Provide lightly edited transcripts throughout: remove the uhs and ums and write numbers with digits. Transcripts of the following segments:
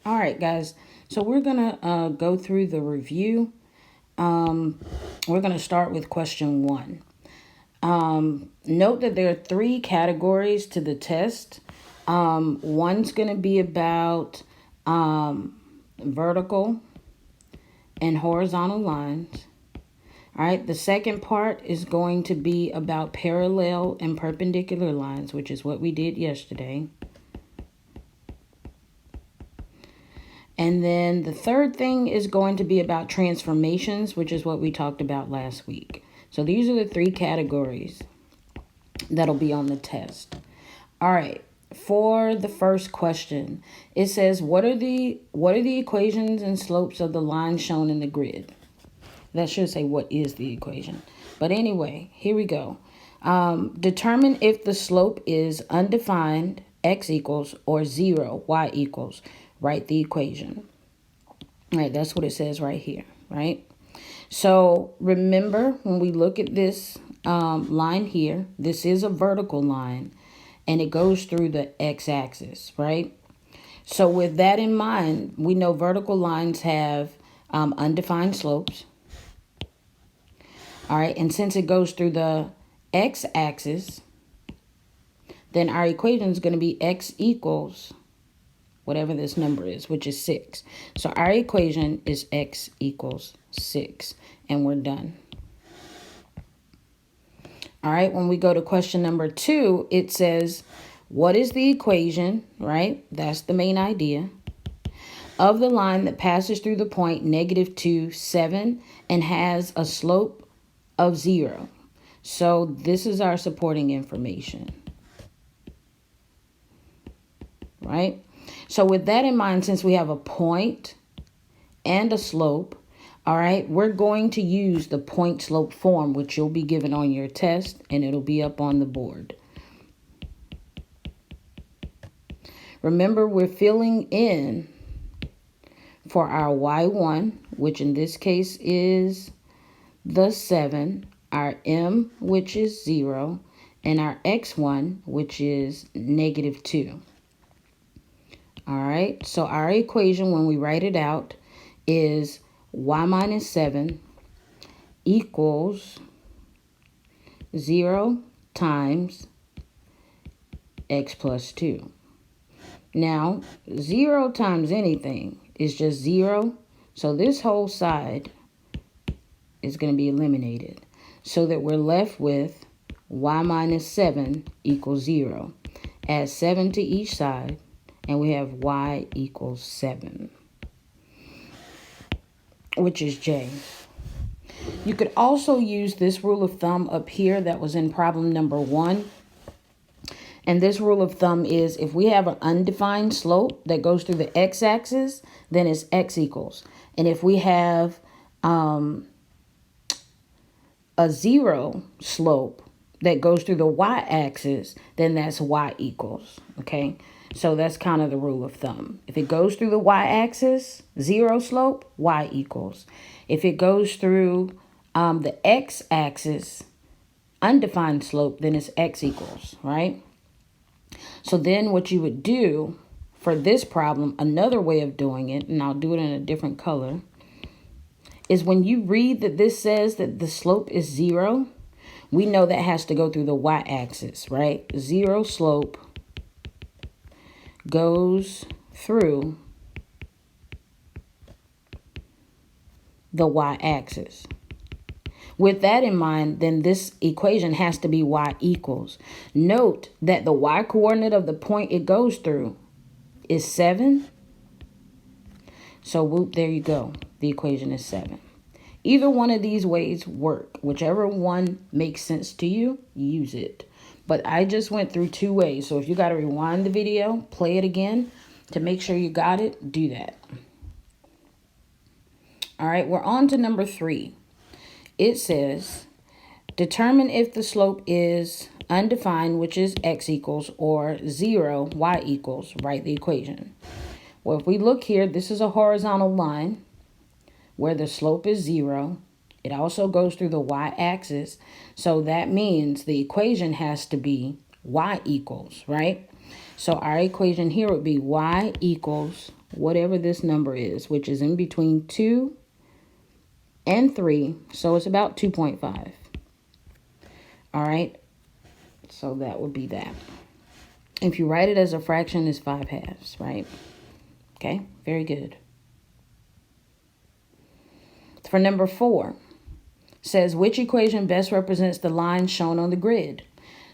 All right, guys. So we're going to go through the review. We're going to start with question 1. Note that there are 3 categories to the test. One's going to be about vertical and horizontal lines. All right, the second part is going to be about parallel and perpendicular lines, which is what we did yesterday. And then the third thing is going to be about transformations, which is what we talked about last week. So these are the 3 categories that'll be on the test. All right, for the first question, it says, what are the equations and slopes of the lines shown in the grid? That should say what is the equation. But anyway, here we go. Determine if the slope is undefined, x equals, or 0, y equals. Write the equation. All right, that's what it says right here, right? So remember, when we look at this line here, this is a vertical line, and it goes through the x-axis, right? So with that in mind, we know vertical lines have undefined slopes. All right, and since it goes through the x-axis, then our equation is going to be x equals whatever this number is, which is 6. So our equation is x equals 6, and we're done. All right, when we go to question number 2, it says, what is the equation, right? That's the main idea, of the line that passes through the point -2, 7, and has a slope of 0. So this is our supporting information, right? So with that in mind, since we have a point and a slope, all right, we're going to use the point slope form, which you'll be given on your test, and it'll be up on the board. Remember, we're filling in for our y1, which in this case is the 7, our m, which is 0, and our x1, which is -2. All right, so our equation, when we write it out, is y minus 7 equals 0 times x plus 2. Now, 0 times anything is just 0, so this whole side is going to be eliminated, so that we're left with y minus 7 equals 0. Add 7 to each side, and we have y equals 7, which is J. You could also use this rule of thumb up here that was in problem number 1. And this rule of thumb is if we have an undefined slope that goes through the x-axis, then it's x equals. And if we have a 0 slope that goes through the y-axis, then that's y equals, okay? So that's kind of the rule of thumb. If it goes through the y-axis, 0 slope, y equals. If it goes through the x-axis, undefined slope, then it's x equals, right? So then what you would do for this problem, another way of doing it, and I'll do it in a different color, is when you read that this says that the slope is 0, we know that has to go through the y-axis, right? 0 slope goes through the y-axis. With that in mind, then this equation has to be y equals. Note that the y-coordinate of the point it goes through is 7. So whoop, there you go. The equation is 7. Either one of these ways work. Whichever one makes sense to you, use it. But I just went through 2 ways. So if you got to rewind the video, play it again to make sure you got it, do that. All right, we're on to number 3. It says, determine if the slope is undefined, which is x equals, or 0, y equals. Write the equation. Well, if we look here, this is a horizontal line where the slope is 0. It also goes through the y-axis. So that means the equation has to be y equals, right? So our equation here would be y equals whatever this number is, which is in between 2 and 3. So it's about 2.5. All right. So that would be that. If you write it as a fraction, it's 5/2, right? Okay, very good. For number 4, says which equation best represents the line shown on the grid?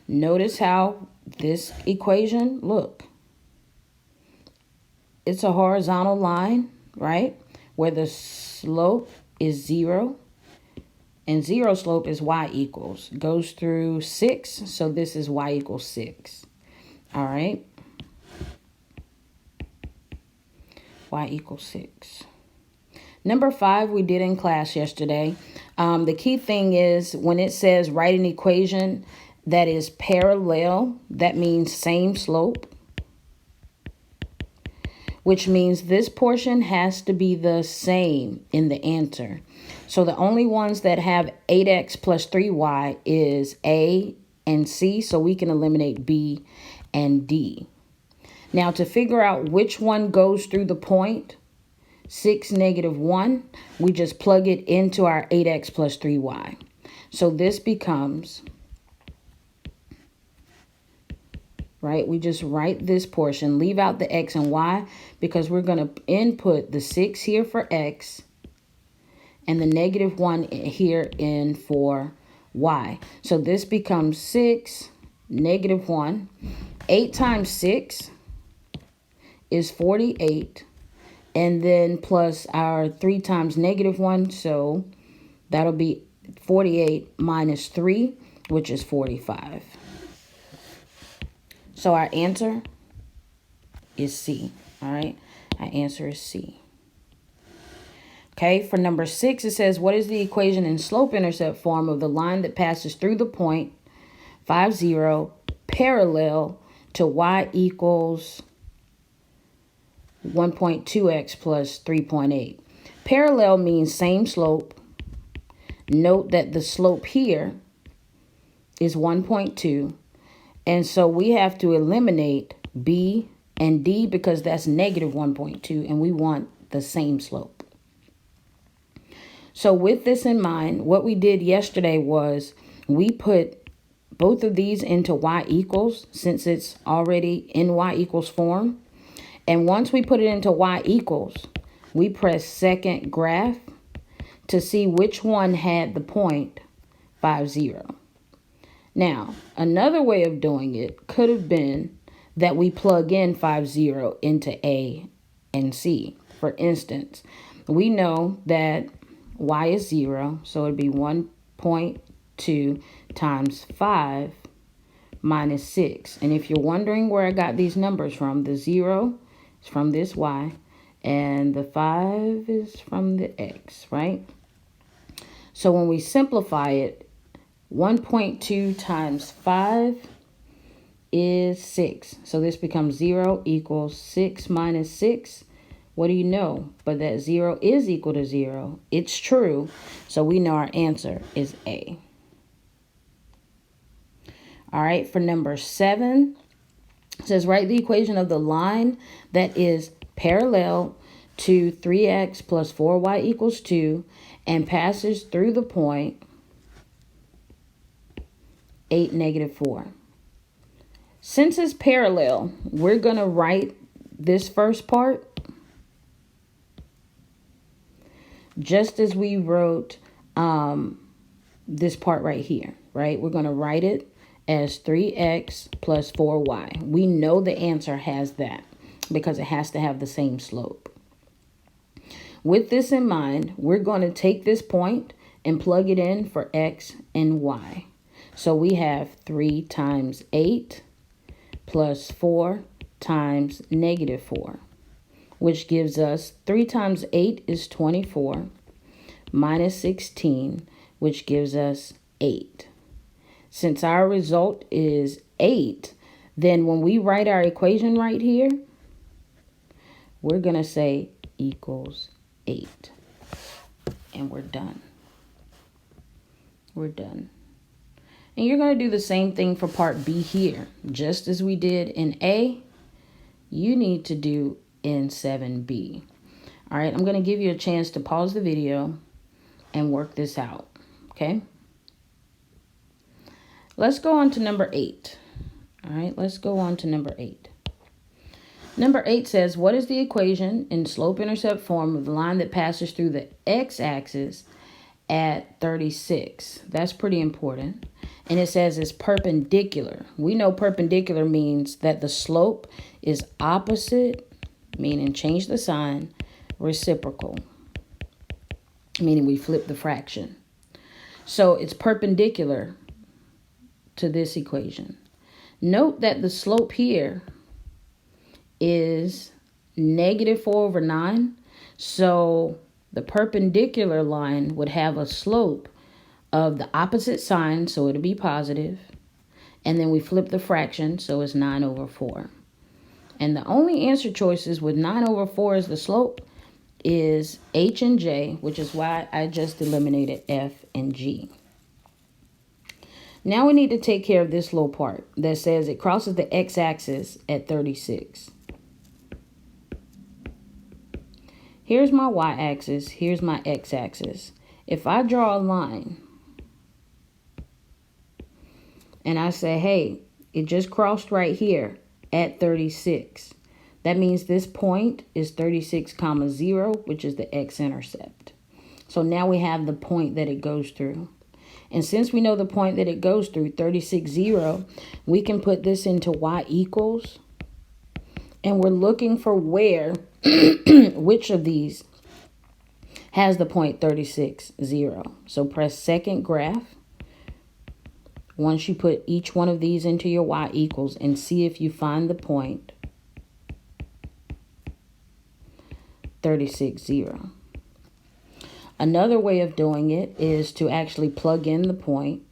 Notice how this equation, look, it's a horizontal line, right? Where the slope is 0 and 0 slope is y equals. Goes through 6, so this is y equals 6. All right. Y equals 6. Number 5 we did in class yesterday. The key thing is when it says write an equation that is parallel, that means same slope, which means this portion has to be the same in the answer. So the only ones that have 8x plus 3y is A and C, so we can eliminate B and D. Now to figure out which one goes through the point, 6, -1, we just plug it into our 8x plus 3y. So this becomes, right, we just write this portion, leave out the x and y because we're going to input the 6 here for x and the -1 here in for y. So this becomes 6, -1. 8 times 6 is 48. And then plus our 3 times -1. So that'll be 48 minus 3, which is 45. So our answer is C. All right. Our answer is C. Okay. For number 6, it says, what is the equation in slope-intercept form of the line that passes through the point 5, 0 parallel to y equals 1.2x plus 3.8. Parallel means same slope. Note that the slope here is 1.2. And so we have to eliminate B and D because that's -1.2 and we want the same slope. So with this in mind, what we did yesterday was we put both of these into y equals since it's already in y equals form. And once we put it into y equals, we press second graph to see which one had the point 5, 0. Now, another way of doing it could have been that we plug in 5, 0 into A and C. For instance, we know that y is 0, so it'd be 1.2 times 5 minus 6. And if you're wondering where I got these numbers from, the 0 is from this y, and the 5 is from the x, right? So when we simplify it, 1.2 times 5 is 6. So this becomes 0 equals 6 minus 6. What do you know? But that 0 is equal to 0. It's true. So we know our answer is A. All right, for number 7, it says write the equation of the line that is parallel to 3x plus 4y equals 2 and passes through the point 8, -4. Since it's parallel, we're going to write this first part just as we wrote this part right here, right? We're going to write it as 3x plus 4y. We know the answer has that because it has to have the same slope. With this in mind, we're going to take this point and plug it in for x and y. So we have 3 times 8 plus 4 times -4, which gives us 3 times 8 is 24 minus 16, which gives us 8. Since our result is 8, then when we write our equation right here, we're going to say equals 8. And we're done. We're done. And you're going to do the same thing for part B here. Just as we did in A, you need to do in 7b. All right, I'm going to give you a chance to pause the video and work this out, okay? Let's go on to number 8. All right, let's go on to number 8. Number 8 says, what is the equation in slope-intercept form of the line that passes through the x-axis at 36? That's pretty important. And it says it's perpendicular. We know perpendicular means that the slope is opposite, meaning change the sign, reciprocal, meaning we flip the fraction. So it's perpendicular to this equation. Note that the slope here is -4/9. So the perpendicular line would have a slope of the opposite sign, so it'll be positive. And then we flip the fraction, so it's 9/4. And the only answer choices with 9/4 as the slope is H and J, which is why I just eliminated F and G. Now we need to take care of this little part that says it crosses the x-axis at 36. Here's my y-axis, here's my x-axis. If I draw a line and I say, hey, it just crossed right here at 36. That means this point is 36, 0, which is the x-intercept. So now we have the point that it goes through. And since we know the point that it goes through, 36, 0, we can put this into y equals. And we're looking for where, which of these has the point 36, 0. So press second graph. Once you put each one of these into your y equals and see if you find the point 36, 0. Another way of doing it is to actually plug in the point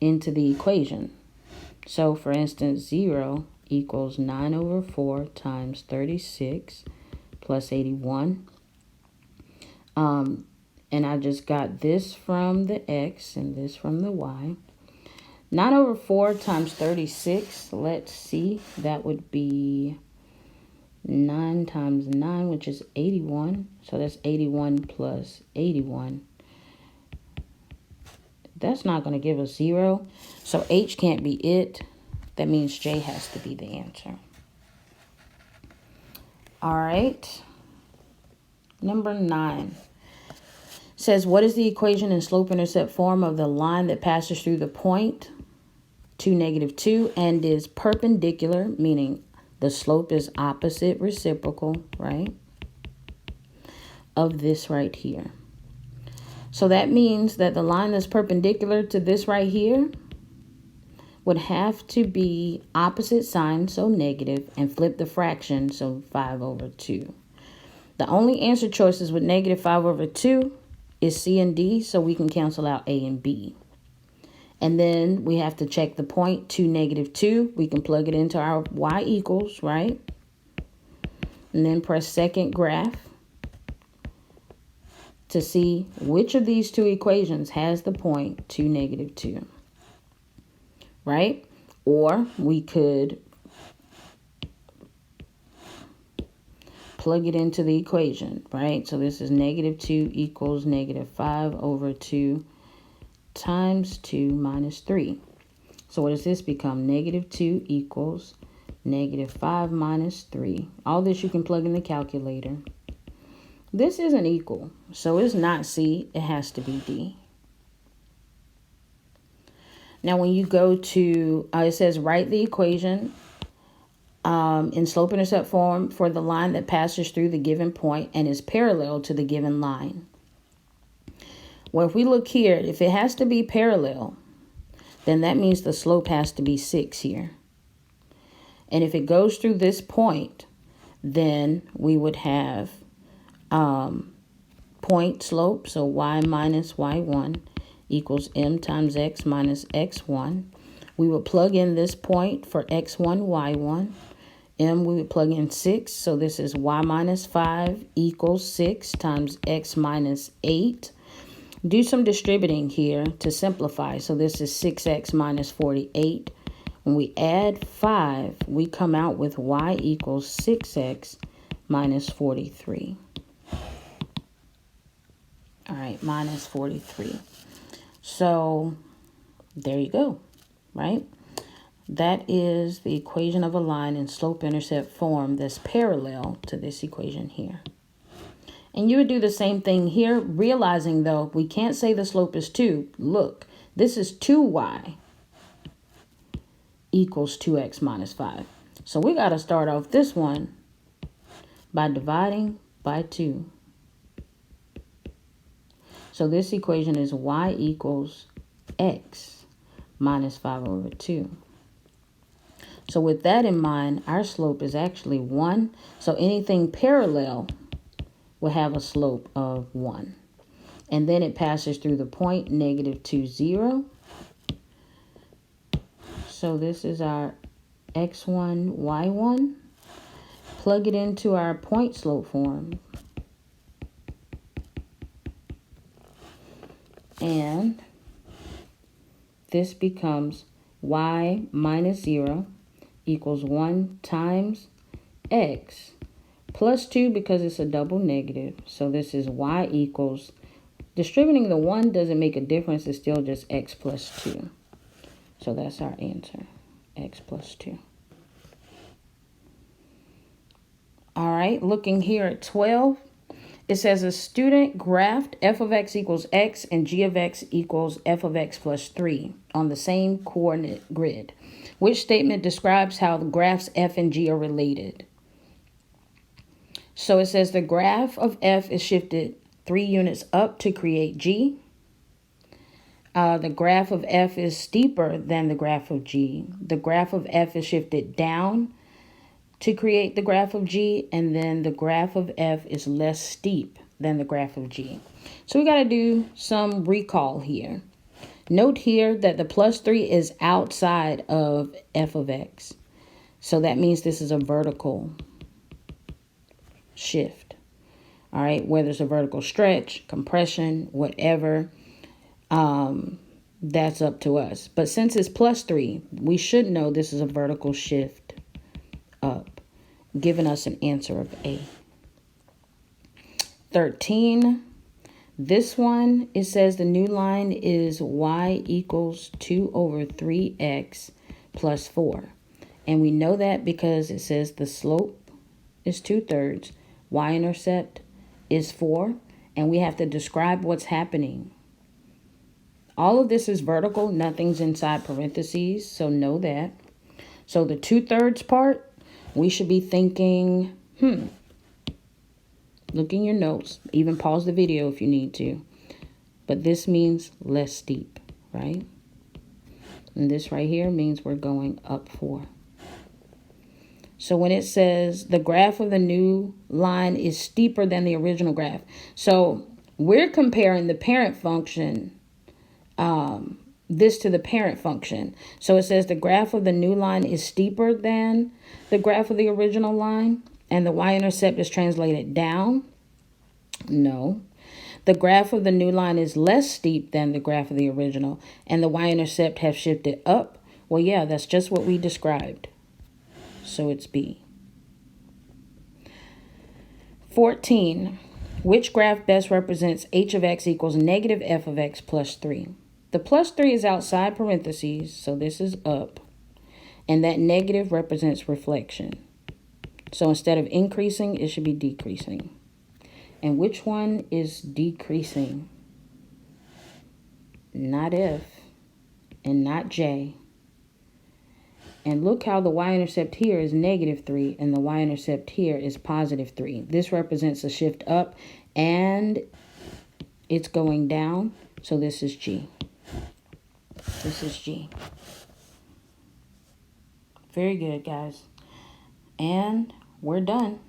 into the equation. So for instance, 0 equals 9/4 times 36 plus 81. And I just got this from the x and this from the y. 9/4 times 36, let's see, that would be 9 times 9, which is 81. So that's 81 plus 81. That's not going to give us 0. So H can't be it. That means J has to be the answer. All right. Number 9 says, what is the equation in slope-intercept form of the line that passes through the point 2, -2 and is perpendicular, meaning the slope is opposite, reciprocal, right, of this right here. So that means that the line that's perpendicular to this right here would have to be opposite sign, so negative, and flip the fraction, so 5/2. The only answer choices with -5/2 is C and D, so we can cancel out A and B. And then we have to check the point 2, -2. We can plug it into our y equals, right? And then press second graph to see which of these two equations has the point 2, -2, right? Or we could plug it into the equation, right? So this is -2 equals -5/2 times 2 minus 3. So what does this become? -2 equals -5 minus 3. All this you can plug in the calculator. This isn't equal, so it's not C, it has to be D. Now when you go to, it says write the equation in slope-intercept form for the line that passes through the given point and is parallel to the given line. Well, if we look here, if it has to be parallel, then that means the slope has to be 6 here. And if it goes through this point, then we would have point slope, so y minus y1 equals m times x minus x1. We would plug in this point for x1, y1. M, we would plug in 6, so this is y minus 5 equals 6 times x minus 8. Do some distributing here to simplify. So this is 6x minus 48, When we add 5, we come out with y equals 6x minus 43. All right, minus 43. So there you go, right? That is the equation of a line in slope-intercept form that's parallel to this equation here. And you would do the same thing here, realizing, though, we can't say the slope is 2. Look, this is 2y equals 2x minus 5. So we got to start off this one by dividing by 2. So this equation is y equals x minus 5 over 2. So with that in mind, our slope is actually 1. So anything parallel will have a slope of 1. And then it passes through the point -2, 0. So this is our x1, y1. Plug it into our point slope form. And this becomes y minus 0 equals 1 times x plus 2 because it's a double negative. So this is y equals, distributing the 1 doesn't make a difference. It's still just x plus 2. So that's our answer, x plus 2. All right, looking here at 12, it says a student graphed f of x equals x and g of x equals f of x plus 3 on the same coordinate grid. Which statement describes how the graphs f and g are related? So it says the graph of f is shifted 3 units up to create g. The graph of f is steeper than the graph of g. The graph of f is shifted down to create the graph of g, and then the graph of f is less steep than the graph of g. So we got to do some recall here. Note here that the plus 3 is outside of f of x. So that means this is a vertical shift. All right, whether it's a vertical stretch, compression, whatever, that's up to us. But since it's plus 3, we should know this is a vertical shift up, giving us an answer of A. 13, this one, it says the new line is y equals 2 over 3x plus 4. And we know that because it says the slope is 2/3, y-intercept is 4, and we have to describe what's happening. All of this is vertical, nothing's inside parentheses, so know that. So the 2/3 part, we should be thinking, look in your notes, even pause the video if you need to. But this means less steep, right? And this right here means we're going up 4. So when it says the graph of the new line is steeper than the original graph, so we're comparing the parent function, this to the parent function. So it says the graph of the new line is steeper than the graph of the original line, and the y-intercept is translated down. No. The graph of the new line is less steep than the graph of the original, and the y-intercept have shifted up. Well, yeah, that's just what we described. So it's B. 14. Which graph best represents h of x equals negative f of x plus 3? The plus 3 is outside parentheses, so this is up. And that negative represents reflection. So instead of increasing, it should be decreasing. And which one is decreasing? Not F and not J. And look how the y-intercept here is -3 and the y-intercept here is +3. This represents a shift up and it's going down. So this is G. This is G. Very good, guys. And we're done.